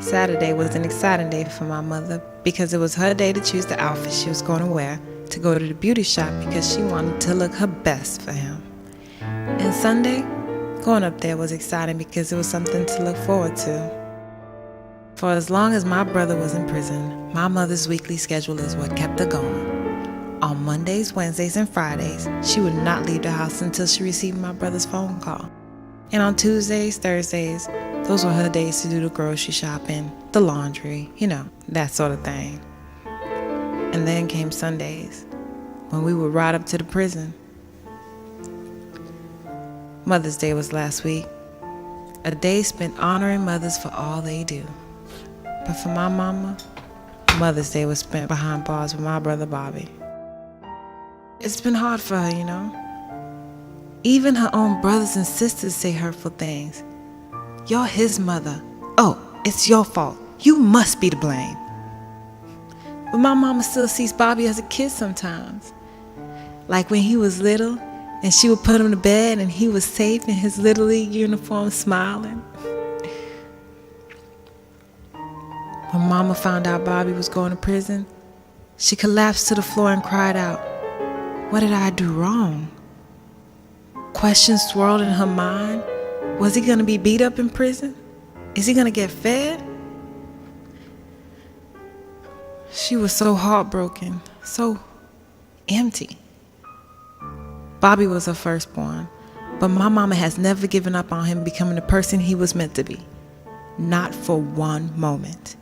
Saturday was an exciting day for my mother because it was her day to choose the outfit she was going to wear to go to the beauty shop because she wanted to look her best for him. And Sunday, going up there was exciting because it was something to look forward to. For as long as my brother was in prison, my mother's weekly schedule is what kept her going. On Mondays, Wednesdays, and Fridays, she would not leave the house until she received my brother's phone call. And on Tuesdays, Thursdays, those were her days to do the grocery shopping, the laundry, that sort of thing. And then came Sundays, when we would ride up to the prison. Mother's Day was last week, a day spent honoring mothers for all they do. But for my mama, Mother's Day was spent behind bars with my brother Bobby. It's been hard for her, Even her own brothers and sisters say hurtful things. You're his mother. Oh, it's your fault. You must be to blame. But my mama still sees Bobby as a kid sometimes. Like when he was little and she would put him to bed and he was safe in his Little League uniform smiling. When mama found out Bobby was going to prison, she collapsed to the floor and cried out, "What did I do wrong?" Questions swirled in her mind. Was he going to be beat up in prison? Is he going to get fed? She was so heartbroken, so empty. Bobby was her firstborn, but my mama has never given up on him becoming the person he was meant to be. Not for one moment.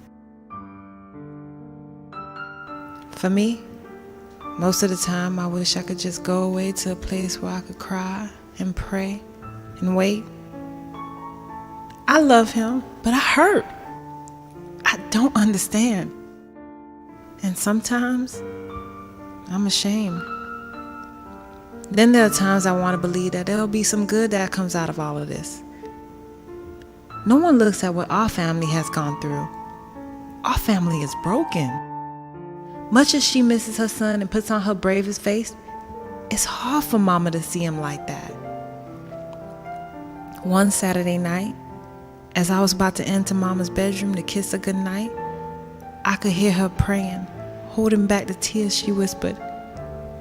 For me, most of the time I wish I could just go away to a place where I could cry and pray and wait. I love him, but I hurt. I don't understand. And sometimes I'm ashamed. Then there are times I want to believe that there'll be some good that comes out of all of this. No one looks at what our family has gone through. Our family is broken. Much as she misses her son and puts on her bravest face, it's hard for mama to see him like that. One Saturday night, as I was about to enter mama's bedroom to kiss her goodnight, I could hear her praying, holding back the tears. She whispered,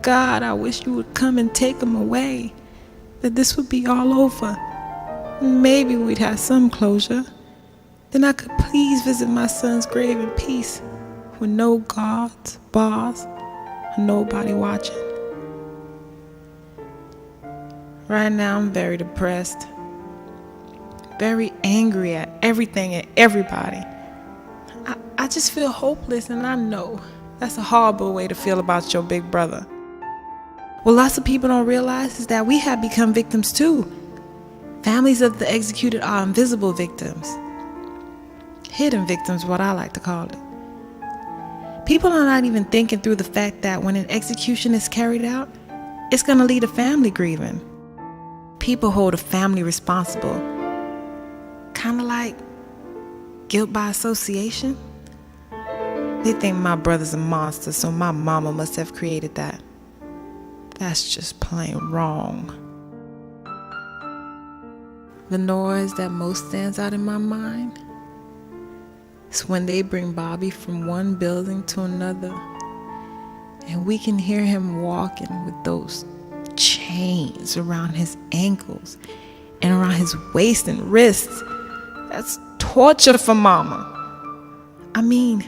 "God, I wish you would come and take him away, that this would be all over. Maybe we'd have some closure. Then I could please visit my son's grave in peace, with no guards, bars, and nobody watching." Right now I'm very depressed, very angry at everything and everybody. I just feel hopeless, and I know that's a horrible way to feel about your big brother. What lots of people don't realize is that we have become victims too. Families of the executed are invisible victims. Hidden victims, what I like to call it. People are not even thinking through the fact that when an execution is carried out, it's going to lead to family grieving. People hold a family responsible, kind of like guilt by association. They think my brother's a monster, so my mama must have created that. That's just plain wrong. The noise that most stands out in my mind is when they bring Bobby from one building to another, and we can hear him walking with those chains around his ankles and around his waist and wrists. That's torture for mama. I mean,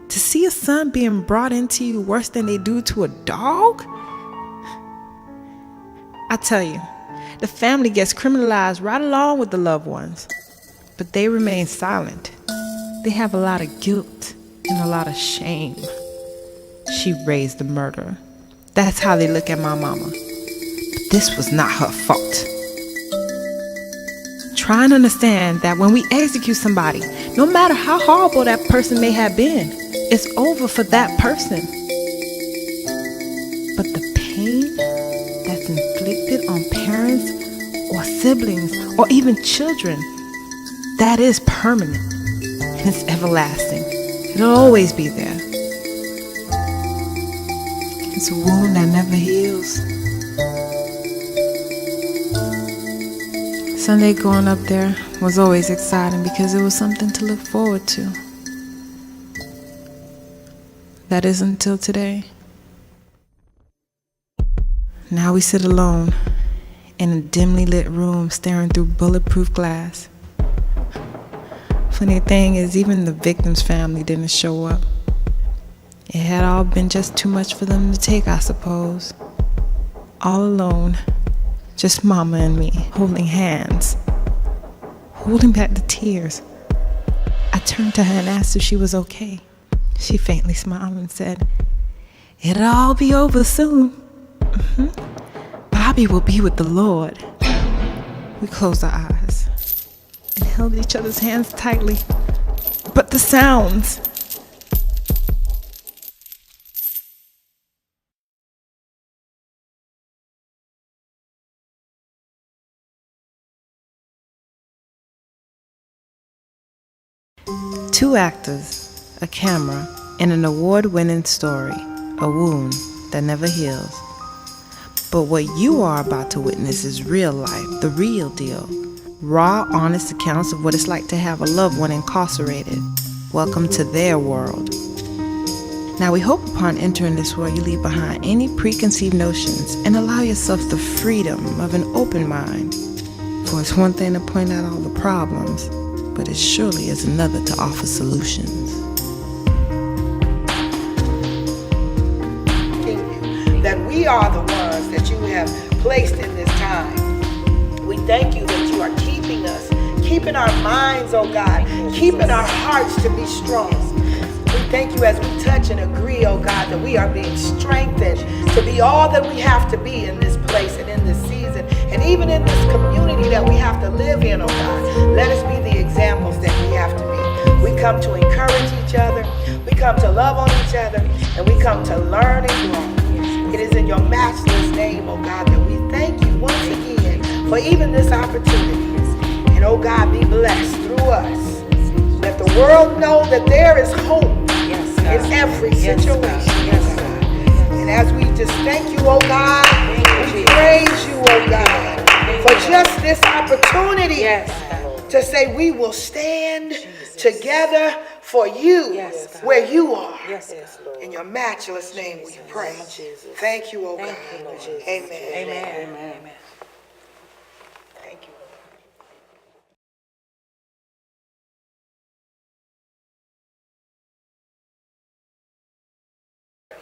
to see a son being brought into you worse than they do to a dog? I tell you, the family gets criminalized right along with the loved ones, but they remain silent. They have a lot of guilt and a lot of shame. She raised the murderer. That's how they look at my mama. But this was not her fault. Try and understand that when we execute somebody, no matter how horrible that person may have been, it's over for that person. But the pain that's inflicted on parents or siblings or even children, that is permanent and it's everlasting. It'll always be there. It's a wound that never heals. Sunday going up there, was always exciting because it was something to look forward to. That is until today. Now we sit alone in a dimly lit room staring through bulletproof glass. Funny thing is, even the victim's family didn't show up. It had all been just too much for them to take, I suppose. All alone, just Mama and me, holding hands, holding back the tears. I turned to her and asked if she was okay. She faintly smiled and said, "It'll all be over soon. Bobby will be with the Lord." We closed our eyes and held each other's hands tightly. But the sounds. Two actors, a camera, and an award-winning story, a wound that never heals. But what you are about to witness is real life, the real deal. Raw, honest accounts of what it's like to have a loved one incarcerated. Welcome to their world. Now we hope upon entering this world you leave behind any preconceived notions and allow yourself the freedom of an open mind. For it's one thing to point out all the problems, but it surely is another to offer solutions. That we are the ones that you have placed in this time. We thank you that you are keeping us, keeping our minds, oh God, keeping our hearts to be strong. We thank you as we touch and agree, oh God, that we are being strengthened to be all that we have to be in this place and in this season, and even in this community that we have to live in, oh God. Let us be the examples that we have to be. We come to encourage each other, we come to love on each other, and we come to learn and grow. It is in your matchless name, oh God, that we thank you once again for even this opportunity. And oh God, be blessed through us. Let the world know that there is hope in every situation. Yes, God. And as we just thank you, oh God, we praise you, oh God, for just this opportunity to say we will stand together for you where you are. In your matchless name we pray. Thank you, oh God. Amen. Amen. Thank you.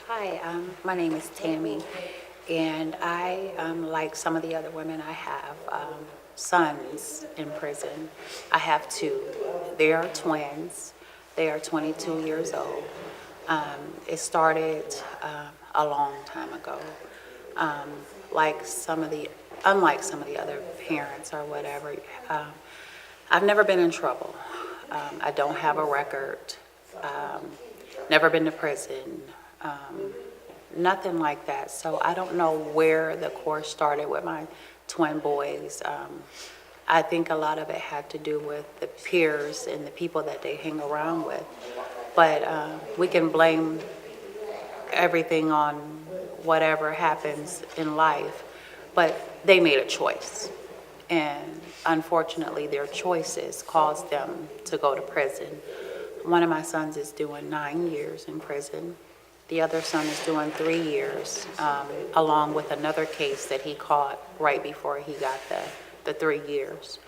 Hi, my name is Tammy, and I, like some of the other women, I have sons in prison. I have two. They are twins. They are 22 years old. It started a long time ago. Unlike some of the other parents or whatever, I've never been in trouble. I don't have a record. Never been to prison. Nothing like that. So I don't know where the course started with my twin boys. I think a lot of it had to do with the peers and the people that they hang around with. But we can blame everything on whatever happens in life. But they made a choice. And unfortunately, their choices caused them to go to prison. One of my sons is doing 9 years in prison. The other son is doing 3 years, along with another case that he caught right before he got the 3 years.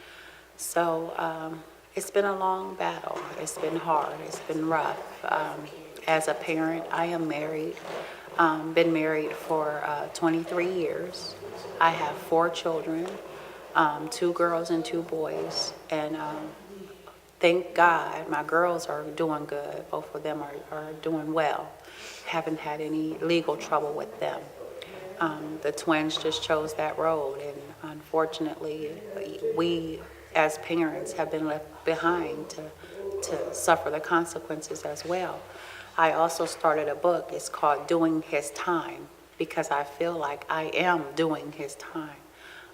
So it's been a long battle. It's been hard. It's been rough. As a parent, I am married. Been married for 23 years. I have 4 children, 2 girls and 2 boys. And thank God my girls are doing good. Both of them are doing well. Haven't had any legal trouble with them. The twins just chose that road, and unfortunately, we as parents have been left behind to suffer the consequences as well. I also started a book. It's called Doing His Time, because I feel like I am doing his time.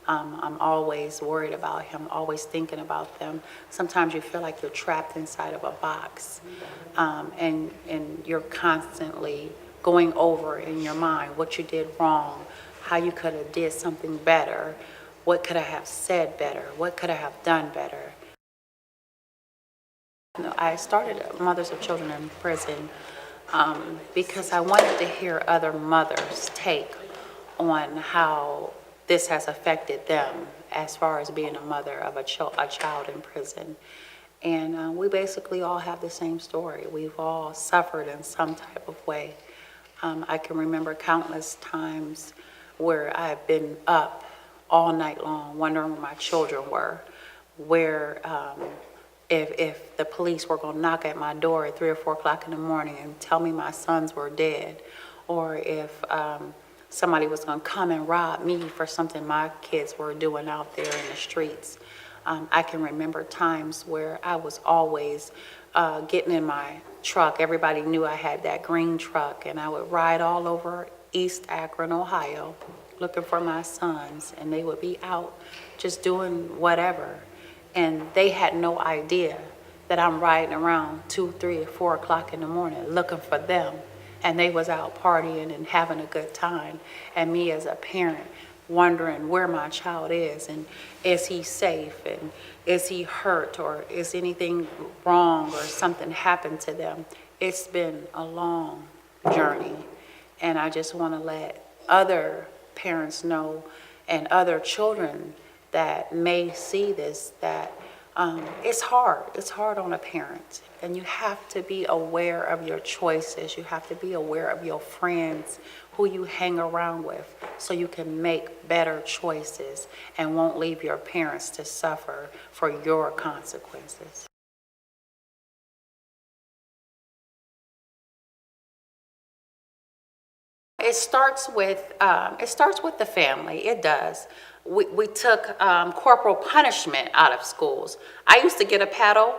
I'm always worried about him, always thinking about them. Sometimes you feel like you're trapped inside of a box, and you're constantly going over in your mind what you did wrong, how you could have did something better, what could I have said better, what could I have done better. I started Mothers of Children in Prison because I wanted to hear other mothers' take on how this has affected them as far as being a mother of a child in prison. And we basically all have the same story. We've all suffered in some type of way. I can remember countless times where I've been up all night long wondering where my children were, where if the police were going to knock at my door at 3 or 4 o'clock in the morning and tell me my sons were dead, or if somebody was going to come and rob me for something my kids were doing out there in the streets. I can remember times where I was always getting in my truck. Everybody knew I had that green truck, and I would ride all over East Akron, Ohio, looking for my sons, and they would be out just doing whatever. And they had no idea that I'm riding around 2, 3, or 4 o'clock in the morning looking for them. And they was out partying and having a good time. And me as a parent wondering where my child is, and is he safe, and is he hurt, or is anything wrong, or something happened to them. It's been a long journey. And I just want to let other parents know, and other children that may see this, that it's hard. It's hard on a parent. And you have to be aware of your choices. You have to be aware of your friends, who you hang around with, so you can make better choices and won't leave your parents to suffer for your consequences. It starts with the family. It does. We took corporal punishment out of schools. I used to get a paddle,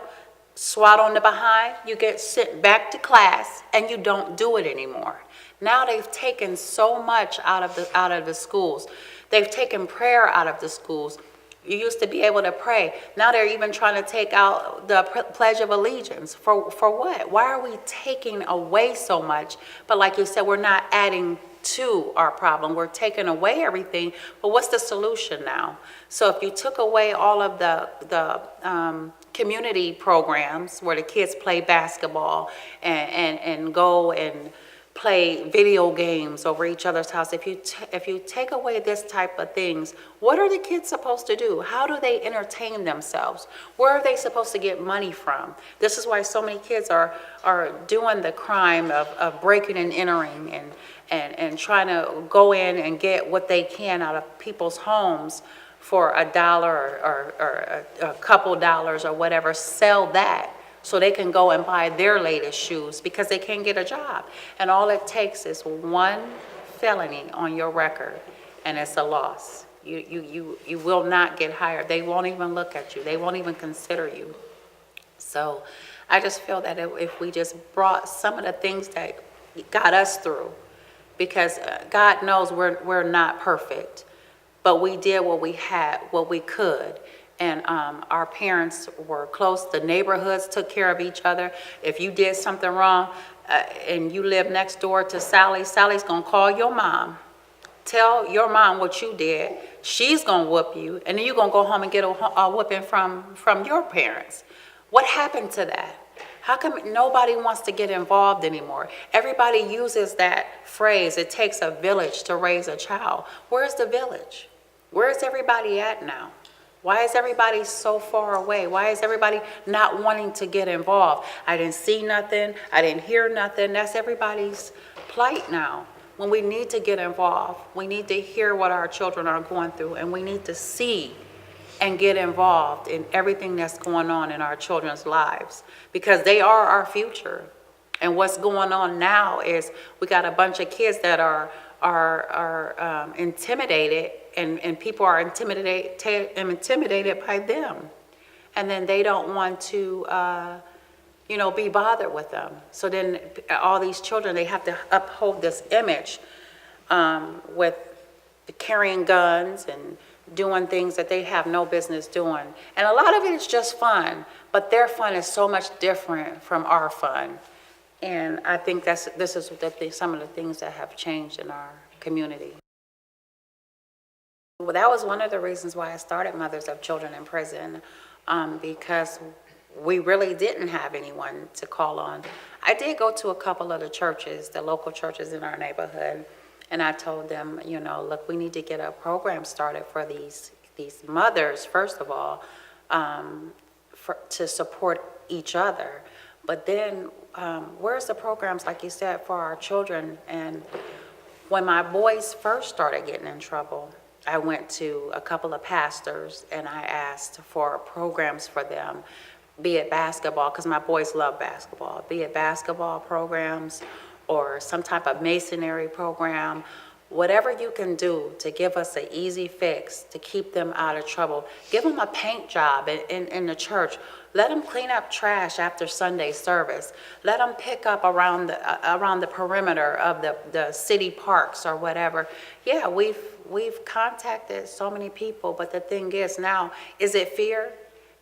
swat on the behind, you get sent back to class, and you don't do it anymore. Now they've taken so much out of the schools. They've taken prayer out of the schools. You used to be able to pray. Now they're even trying to take out the Pledge of Allegiance. For what? Why are we taking away so much? But like you said, we're not adding to our problem. We're taking away everything. But what's the solution now? So if you took away all of the community programs where the kids play basketball and go and play video games over each other's house, if you take away this type of things, what are the kids supposed to do? How do they entertain themselves? Where are they supposed to get money from? This is why so many kids are doing the crime of breaking and entering and trying to go in and get what they can out of people's homes for $1 or a couple dollars or whatever. Sell that so they can go and buy their latest shoes because they can't get a job. And all it takes is one felony on your record, and it's a loss. You will not get hired. They won't even look at you. They won't even consider you. So I just feel that if we just brought some of the things that got us through, because God knows we're not perfect, but we did what we had, what we could. And our parents were close. The neighborhoods took care of each other. If you did something wrong and you live next door to Sally, Sally's going to call your mom. Tell your mom what you did. She's going to whoop you. And then you're going to go home and get a whooping from your parents. What happened to that? How come nobody wants to get involved anymore? Everybody uses that phrase, it takes a village to raise a child. Where's the village? Where's everybody at now? Why is everybody so far away? Why is everybody not wanting to get involved? I didn't see nothing. I didn't hear nothing. That's everybody's plight now. When we need to get involved, we need to hear what our children are going through, and we need to see and get involved in everything that's going on in our children's lives, because they are our future. And what's going on now is we got a bunch of kids that are intimidated, and people are intimidated by them, and then they don't want to be bothered with them. So then all these children, they have to uphold this image with carrying guns and doing things that they have no business doing. And a lot of it is just fun, but their fun is so much different from our fun. And I think this is some of the things that have changed in our community. Well, that was one of the reasons why I started Mothers of Children in Prison, because we really didn't have anyone to call on. I did go to a couple of the churches, the local churches in our neighborhood, and I told them, you know, look, we need to get a program started for these mothers, first of all, to support each other. But then, where's the programs, like you said, for our children? And when my boys first started getting in trouble, I went to a couple of pastors and I asked for programs for them, be it basketball, because my boys love basketball, be it basketball programs or some type of masonry program, whatever you can do to give us an easy fix to keep them out of trouble. Give them a paint job in the church. Let them clean up trash after Sunday service. Let them pick up around the perimeter of the city parks or whatever. Yeah, we've contacted so many people, but the thing is now, is it fear?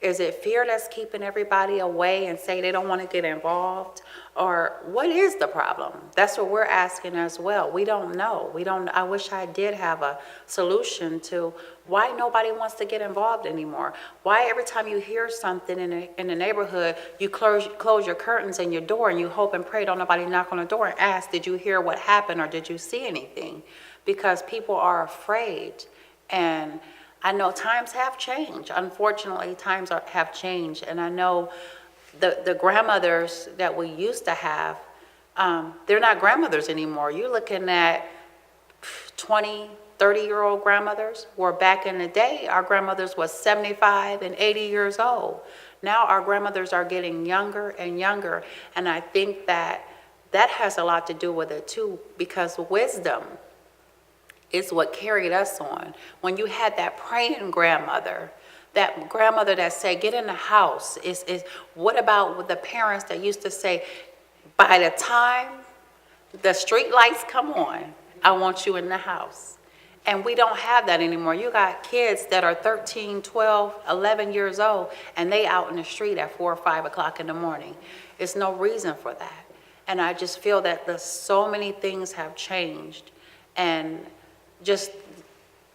Is it fear that's keeping everybody away and say they don't want to get involved? Or what is the problem? That's what we're asking as well. We don't know. I wish I did have a solution to why nobody wants to get involved anymore. Why every time you hear something in the neighborhood, you close your curtains and your door and you hope and pray don't nobody knock on the door and ask, did you hear what happened or did you see anything? Because people are afraid. And I know times have changed. Unfortunately, times have changed. And I know the grandmothers that we used to have, they're not grandmothers anymore. You're looking at 20, 30-year-old grandmothers, where back in the day, our grandmothers was 75 and 80 years old. Now our grandmothers are getting younger and younger. And I think that has a lot to do with it too, because wisdom is what carried us on. When you had that praying grandmother, that grandmother that said, get in the house, what about with the parents that used to say, by the time the street lights come on, I want you in the house. And we don't have that anymore. You got kids that are 13, 12, 11 years old, and they out in the street at 4 or 5 o'clock in the morning. There's no reason for that. And I just feel that so many things have changed, and just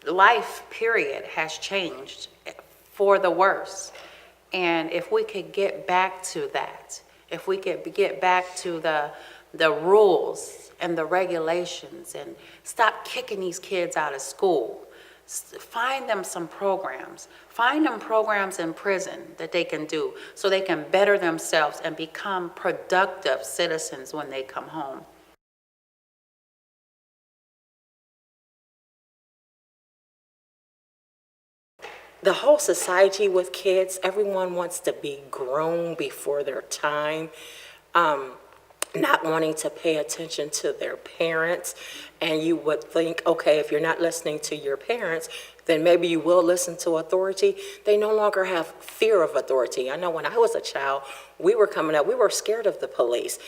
life, period, has changed for the worse. And if we could get back to that, if we could get back to the rules and the regulations and stop kicking these kids out of school, find them some programs, find them programs in prison that they can do so they can better themselves and become productive citizens when they come home. The whole society with kids, everyone wants to be grown before their time, not wanting to pay attention to their parents. And you would think, okay, if you're not listening to your parents, then maybe you will listen to authority. They no longer have fear of authority. I know when I was a child, we were coming up, we were scared of the police.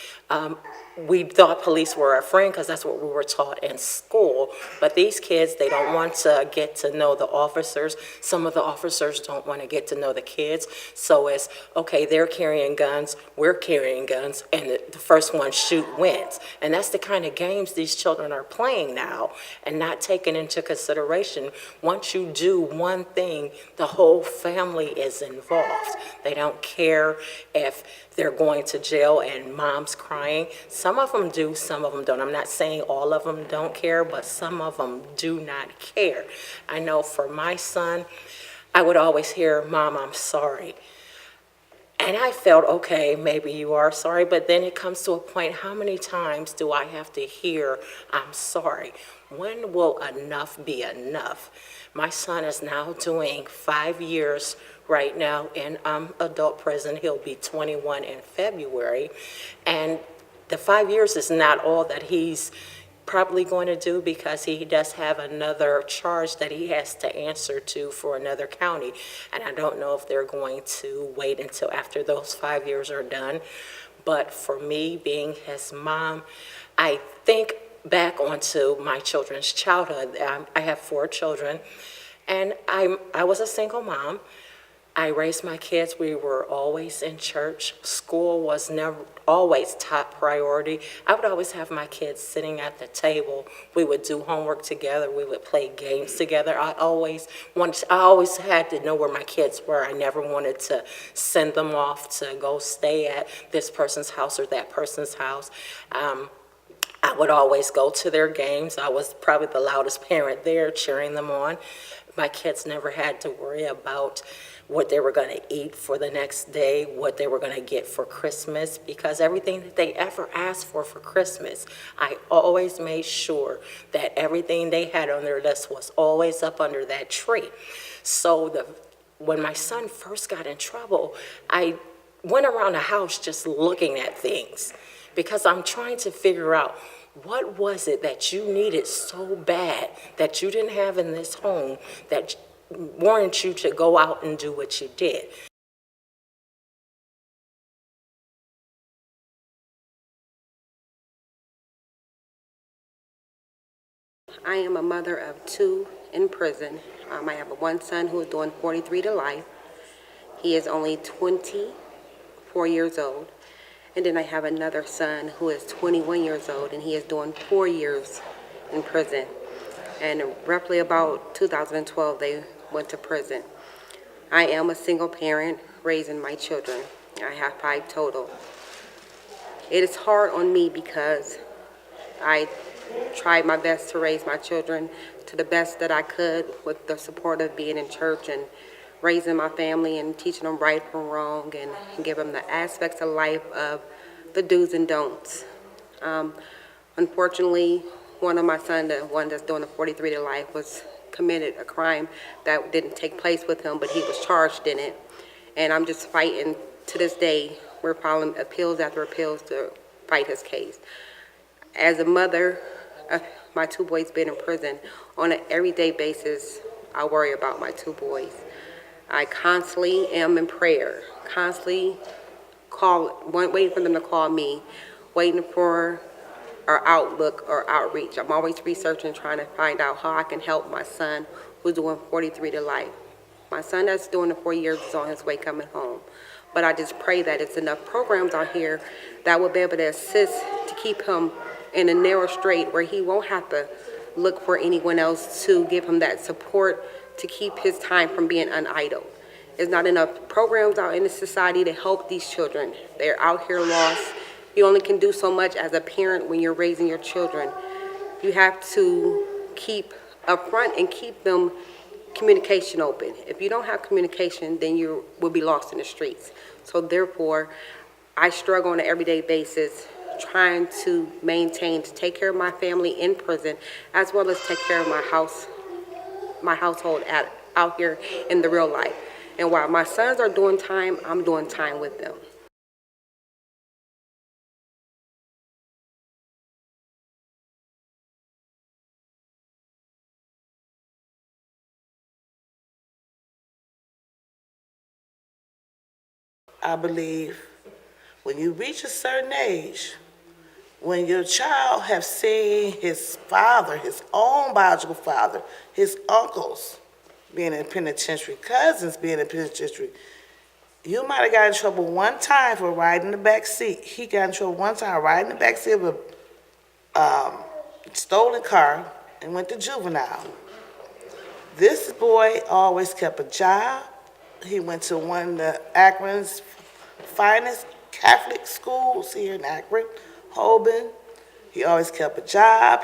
We thought police were our friend because that's what we were taught in school. But these kids, they don't want to get to know the officers. Some of the officers don't want to get to know the kids. So it's, okay, they're carrying guns, we're carrying guns, and the first one shoot wins. And that's the kind of games these children are playing now and not taking into consideration. Once you do one thing, the whole family is involved. They don't care if they're going to jail and mom's crying. Some of them do, some of them don't. I'm not saying all of them don't care, but some of them do not care. I know for my son, I would always hear, Mom, I'm sorry. And I felt, okay, maybe you are sorry, but then it comes to a point, how many times do I have to hear, I'm sorry? When will enough be enough? My son is now doing 5 years right now in adult prison. He'll be 21 in February. And the 5 years is not all that he's probably going to do, because he does have another charge that he has to answer to for another county. And I don't know if they're going to wait until after those 5 years are done. But for me, being his mom, I think back onto my children's childhood. I have 4 children, and I was a single mom. I raised my kids. We were always in church. School was never always top priority. I would always have my kids sitting at the table. We would do homework together. We would play games together. I always had to know where my kids were. I never wanted to send them off to go stay at this person's house or that person's house. I would always go to their games. I was probably the loudest parent there, cheering them on. My kids never had to worry about what they were going to eat for the next day, what they were going to get for Christmas, because everything that they ever asked for Christmas, I always made sure that everything they had on their list was always up under that tree. So when my son first got in trouble, I went around the house just looking at things, because I'm trying to figure out what was it that you needed so bad that you didn't have in this home that warrant you to go out and do what you did. I am a mother of 2 in prison. I have one son who is doing 43 to life. He is only 24 years old. And then I have another son who is 21 years old, and he is doing 4 years in prison. And roughly about 2012, they went to prison. I am a single parent raising my children. I have 5 total. It is hard on me because I tried my best to raise my children to the best that I could with the support of being in church and raising my family and teaching them right from wrong and give them the aspects of life of the do's and don'ts. Unfortunately, one of my sons, the one that's doing the 43 to life, was committed a crime that didn't take place with him, but he was charged in it. And I'm just fighting to this day. We're filing appeals after appeals to fight his case. As a mother, my 2 boys being in prison, on an everyday basis, I worry about my 2 boys. I constantly am in prayer, constantly waiting for them to call me, waiting for our outlook or outreach. I'm always researching, trying to find out how I can help my son who's doing 43 to life. My son that's doing the 4 years is on his way coming home. But I just pray that it's enough programs out here that will be able to assist to keep him in a narrow straight where he won't have to look for anyone else to give him that support to keep his time from being unidled. There's not enough programs out in the society to help these children. They're out here lost. You only can do so much as a parent when you're raising your children. You have to keep upfront and keep them communication open. If you don't have communication, then you will be lost in the streets. So therefore, I struggle on an everyday basis trying to maintain, to take care of my family in prison, as well as take care of my household out here in the real life. And while my sons are doing time, I'm doing time with them. I believe when you reach a certain age, when your child have seen his father, his own biological father, his uncles being in penitentiary, cousins being in penitentiary, you might have got in trouble one time for riding in the back seat. He got in trouble one time riding in the back seat of a stolen car and went to juvenile. This boy always kept a job. He went to one of the Akron's finest Catholic schools here in Akron, Holborn. He always kept a job.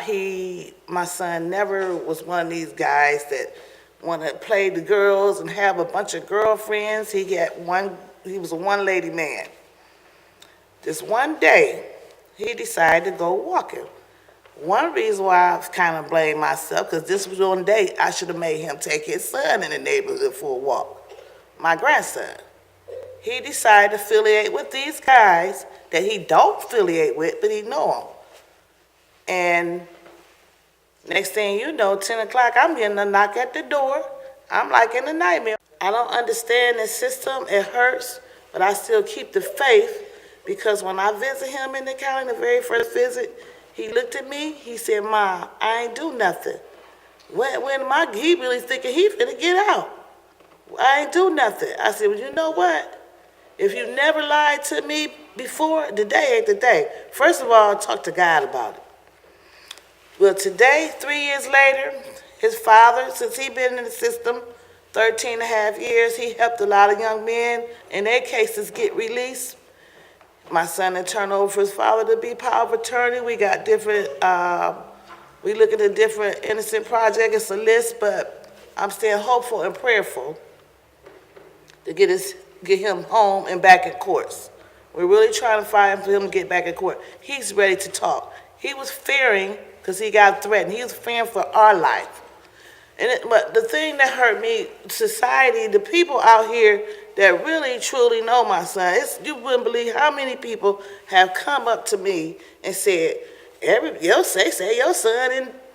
My son never was one of these guys that want to play the girls and have a bunch of girlfriends. He was a one-lady man. This one day, he decided to go walking. One reason why I kind of blame myself, because this was one day I should have made him take his son in the neighborhood for a walk, my grandson. He decided to affiliate with these guys that he don't affiliate with, but he know them. And next thing you know, 10 o'clock, I'm getting a knock at the door. I'm like in a nightmare. I don't understand this system. It hurts, but I still keep the faith, because when I visit him in the county, the very first visit, he looked at me, he said, "Ma, I ain't do nothing." He really thinking he finna get out. I ain't do nothing. I said, well, you know what? If you never lied to me before, today ain't the day. First of all, talk to God about it. Well, today, 3 years later, his father, since he been in the system 13 and a half years, he helped a lot of young men in their cases get released. My son had turned over for his father to be power of attorney. We got different, we looking at different innocent projects. It's a list, but I'm staying hopeful and prayerful to get him home and back in courts. We're really trying to find for him to get back in court. He's ready to talk. He was fearing, because he got threatened, he was fearing for our life. But the thing that hurt me, society, the people out here that really truly know my son, you wouldn't believe how many people have come up to me and said, your son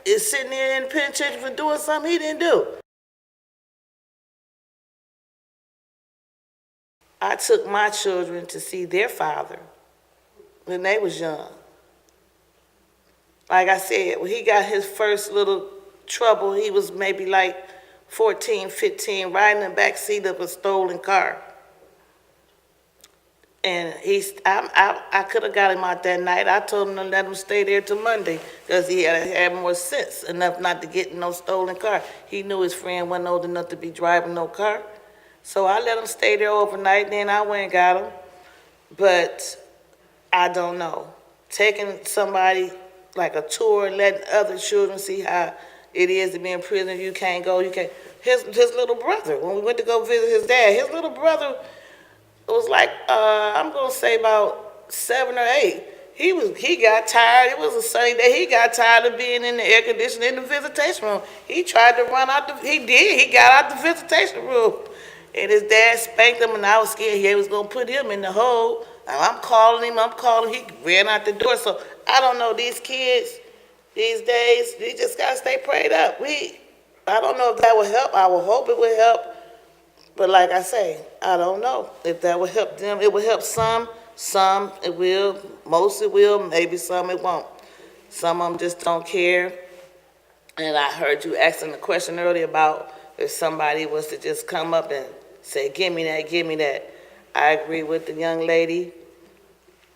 is sitting there in the penitentiary for doing something he didn't do. I took my children to see their father when they was young. Like I said, when he got his first little trouble, he was maybe like 14, 15, riding in the back seat of a stolen car. And I could have got him out that night. I told him to let him stay there till Monday because he had more sense enough not to get in no stolen car. He knew his friend wasn't old enough to be driving no car. So I let him stay there overnight, then I went and got him. But I don't know. Taking somebody like a tour, letting other children see how it is to be in prison, you can't go, you can't. His little brother, when we went to go visit his dad, his little brother was like, I'm gonna say about 7 or 8. He got tired, it was a sunny day, he got tired of being in the air conditioning in the visitation room. He tried to run out he got out the visitation room. And his dad spanked him, and I was scared he was gonna put him in the hole. And I'm calling him, he ran out the door. So I don't know, these kids these days, they just gotta stay prayed up. I don't know if that will help. I will hope it will help. But like I say, I don't know if that will help them. It will help some it will, most it will, maybe some it won't. Some of them just don't care. And I heard you asking the question earlier about if somebody was to just come up and say, give me that, give me that. I agree with the young lady.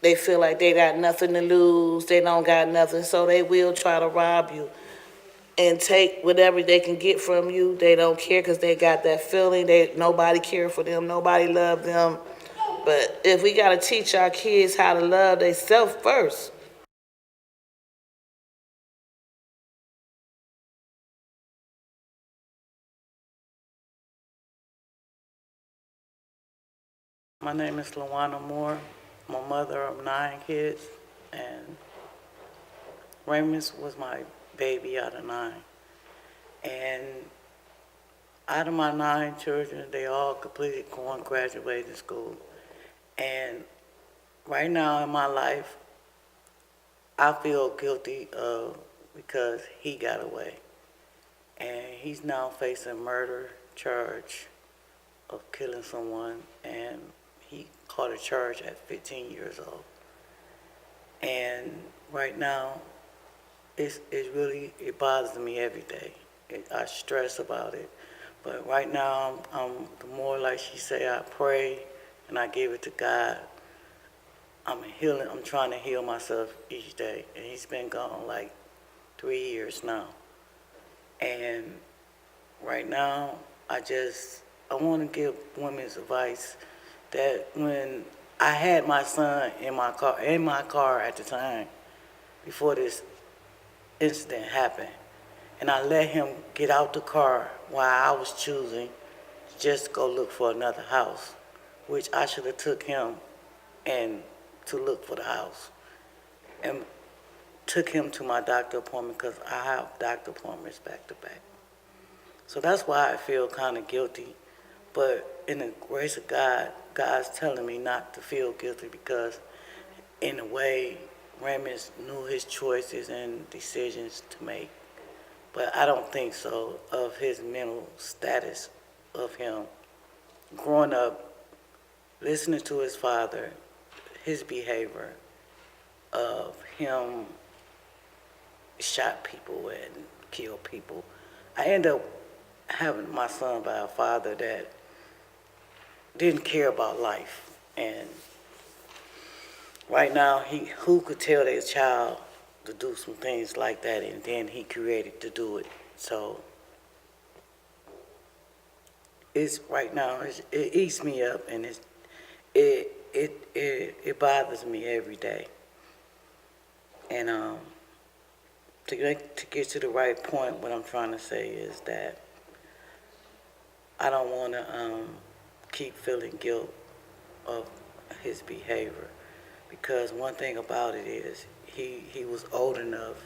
They feel like they got nothing to lose, they don't got nothing, so they will try to rob you and take whatever they can get from you. They don't care because they got that feeling. Nobody care for them, nobody love them. But if we got to teach our kids how to love themselves first. My name is Tuwana Moore. I'm a mother of 9 kids, and Raymond was my baby out of 9. And out of my 9 children, they all completed graduated school. And right now in my life, I feel guilty because he got away. And he's now facing murder charge of killing someone, and he caught a charge at 15 years old. And right now, it bothers me every day. I stress about it. But right now, the more, like she say, I pray and I give it to God. I'm trying to heal myself each day. And he's been gone like 3 years now. And right now, I want to give women's advice that when I had my son in my car at the time, before this incident happened, and I let him get out the car while I was choosing just to go look for another house, which I should have took him and to look for the house, and took him to my doctor appointment because I have doctor appointments back to back. So that's why I feel kind of guilty. But in the grace of God, God's telling me not to feel guilty because in a way, Raymond knew his choices and decisions to make. But I don't think so of his mental status of him. Growing up, listening to his father, his behavior of him shot people and killed people. I ended up having my son by a father that didn't care about life. And right now, who could tell their child to do some things like that, and then he created to do it. So it's right now, it eats me up, and it bothers me every day. And to get to the right point, what I'm trying to say is that I don't want to keep feeling guilt of his behavior, because one thing about it is he was old enough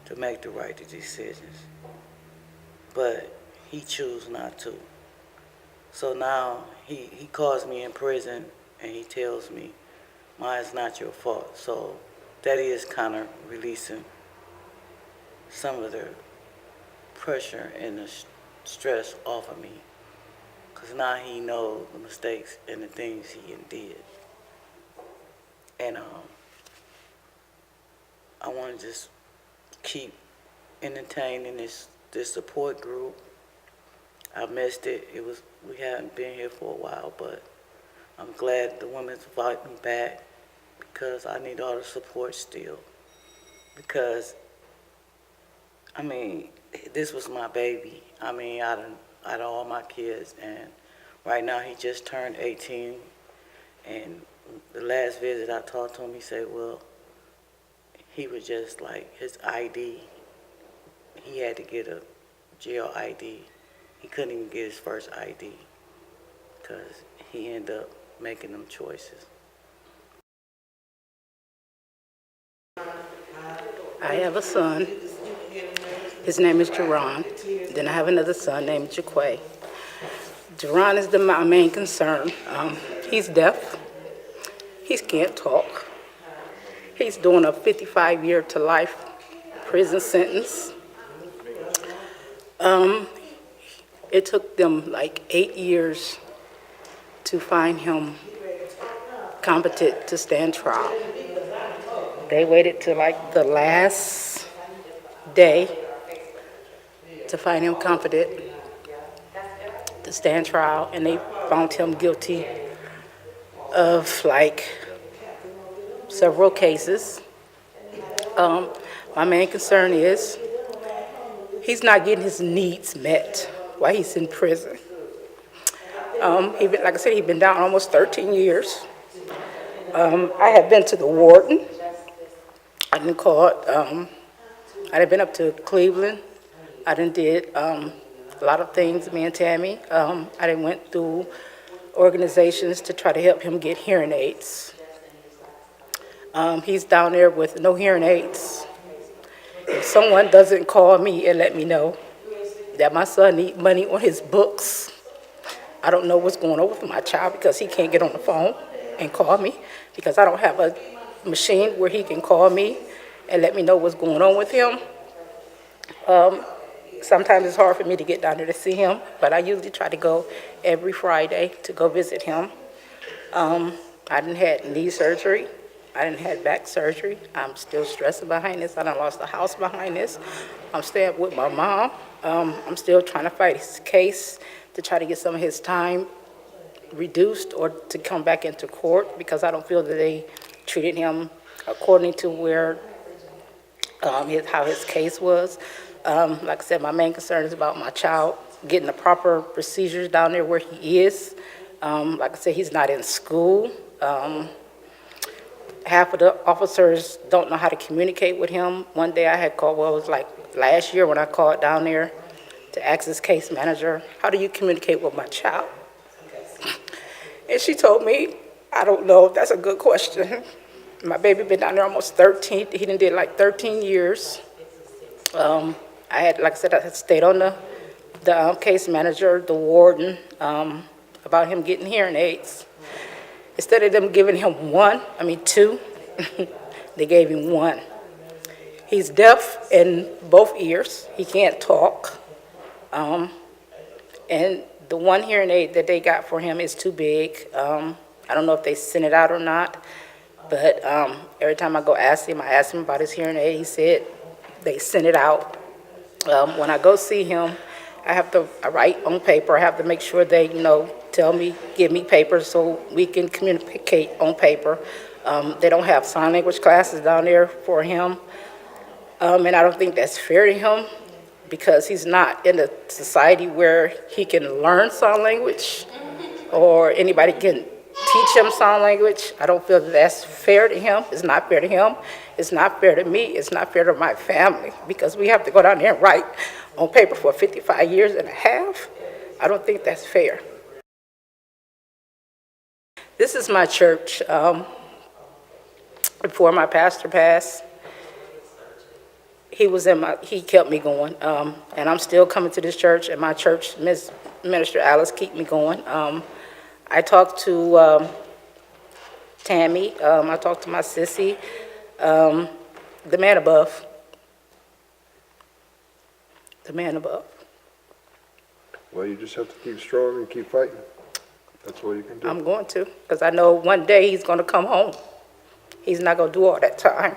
to make the right decisions, but he chose not to. So now he calls me in prison and he tells me, "Ma, it's not your fault." So that is kind of releasing some of the pressure and the stress off of me, because now he knows the mistakes and the things he did. And I want to just keep entertaining this support group. I missed it. We hadn't been here for a while, but I'm glad the women's invited me back, because I need all the support still. Because I mean, this was my baby. I mean, out of all my kids, and right now he just turned 18. And the last visit I talked to him, he said, well, he was just like his ID. He had to get a jail ID. He couldn't even get his first ID because he ended up making them choices. I have a son. His name is Jerron. Then I have another son named Jaquay. Jerron is my main concern. He's deaf. He can't talk. He's doing a 55-year to life prison sentence. It took them like 8 years to find him competent to stand trial. They waited till like the last day to find him competent to stand trial, and they found him guilty of like several cases. My main concern is he's not getting his needs met while he's in prison. Like I said, he's been down almost 13 years. I have been to the warden. I done called. I done been up to Cleveland. I done did a lot of things, me and Tammy. I done went through organizations to try to help him get hearing aids. He's down there with no hearing aids. If someone doesn't call me and let me know that my son needs money on his books, I don't know what's going on with my child, because he can't get on the phone and call me, because I don't have a machine where he can call me and let me know what's going on with him. Sometimes it's hard for me to get down there to see him, but I usually try to go every Friday to go visit him. I done had knee surgery. I done had back surgery. I'm still stressing behind this. I done lost a house behind this. I'm staying with my mom. I'm still trying to fight his case to try to get some of his time reduced or to come back into court, because I don't feel that they treated him according to where how his case was. Like I said, my main concern is about my child getting the proper procedures down there where he is. Like I said, he's not in school. Half of the officers don't know how to communicate with him. One day I had called, well, it was like last year when I called down there to ask his case manager, how do you communicate with my child? And she told me, I don't know. That's a good question. My baby been down there almost 13. He done did like 13 years. I had, like I said, I had stayed on the case manager, the warden, about him getting hearing aids. Instead of them giving him two, they gave him one. He's deaf in both ears. He can't talk. And the one hearing aid that they got for him is too big. I don't know if they sent it out or not, but every time I go ask him about his hearing aid, he said they sent it out. When I go see him, I have to write on paper. I have to make sure they, tell me, give me paper so we can communicate on paper. They don't have sign language classes down there for him. And I don't think that's fair to him because he's not in a society where he can learn sign language or anybody can teach him sign language. I don't feel that that's fair to him. It's not fair to him. It's not fair to me. It's not fair to my family because we have to go down there and write on paper for 55 years and a half. I don't think that's fair. This is my church. Before my pastor passed, he kept me going, and I'm still coming to this church, and my church, Minister Alice, keep me going. I talked to Tammy, I talked to my sissy, the man above. The man above. Well, you just have to keep strong and keep fighting. That's all you can do. I'm going to, because I know one day he's going to come home. He's not going to do all that time.